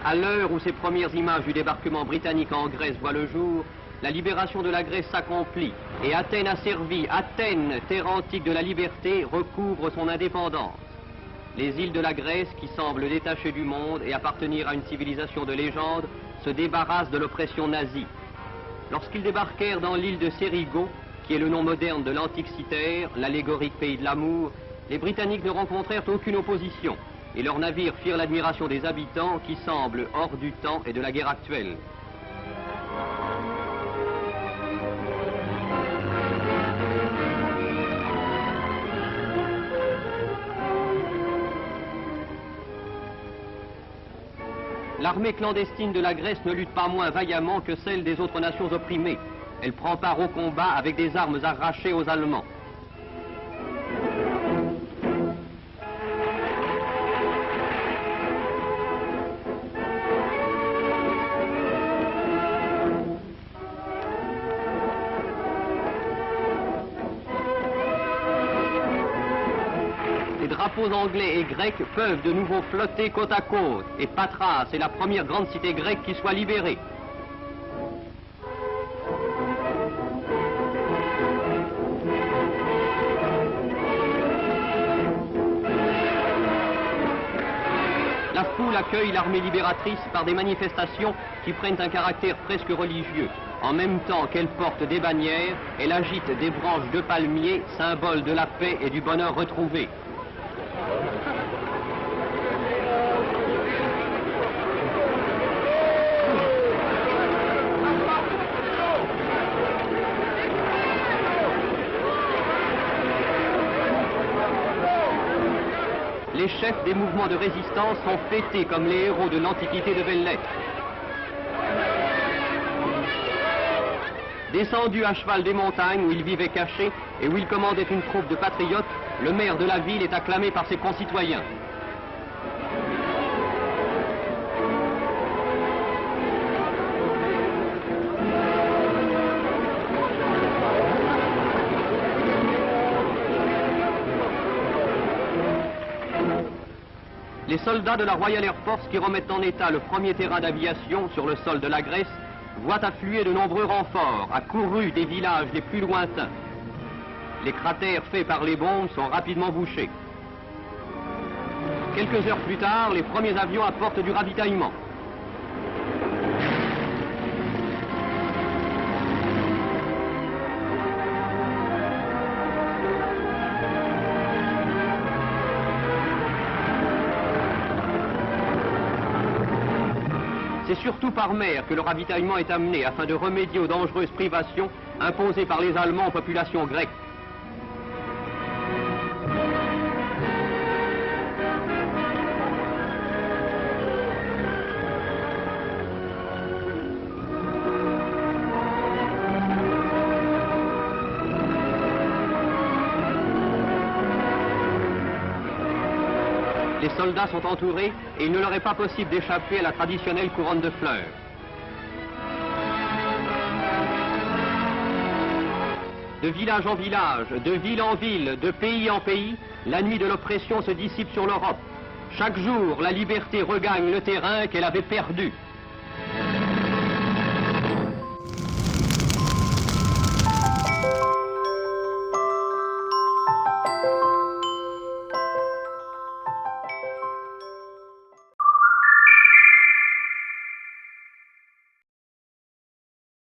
À l'heure où ces premières images du débarquement britannique en Grèce voient le jour, la libération de la Grèce s'accomplit et Athènes asservie, Athènes, terre antique de la liberté, recouvre son indépendance. Les îles de la Grèce, qui semblent détachées du monde et appartenir à une civilisation de légende, se débarrassent de l'oppression nazie. Lorsqu'ils débarquèrent dans l'île de Cérigo, qui est le nom moderne de l'antique Cythère, l'allégorique pays de l'amour, les Britanniques ne rencontrèrent aucune opposition. Et leurs navires firent l'admiration des habitants qui semblent hors du temps et de la guerre actuelle. L'armée clandestine de la Grèce ne lutte pas moins vaillamment que celle des autres nations opprimées. Elle prend part au combat avec des armes arrachées aux Allemands. Les drapeaux anglais et grecs peuvent de nouveau flotter côte à côte, et Patras est la première grande cité grecque qui soit libérée. La foule accueille l'armée libératrice par des manifestations qui prennent un caractère presque religieux. En même temps qu'elle porte des bannières, elle agite des branches de palmiers, symbole de la paix et du bonheur retrouvé. Les chefs des mouvements de résistance sont fêtés comme les héros de l'Antiquité devaient l'être. Descendu à cheval des montagnes où il vivait caché et où il commandait une troupe de patriotes, le maire de la ville est acclamé par ses concitoyens. Les soldats de la Royal Air Force qui remettent en état le premier terrain d'aviation sur le sol de la Grèce voient affluer de nombreux renforts, accourus des villages les plus lointains. Les cratères faits par les bombes sont rapidement bouchés. Quelques heures plus tard, les premiers avions apportent du ravitaillement. C'est surtout par mer que le ravitaillement est amené afin de remédier aux dangereuses privations imposées par les Allemands aux populations grecques. Les soldats sont entourés et il ne leur est pas possible d'échapper à la traditionnelle couronne de fleurs. De village en village, de ville en ville, de pays en pays, la nuit de l'oppression se dissipe sur l'Europe. Chaque jour, la liberté regagne le terrain qu'elle avait perdu.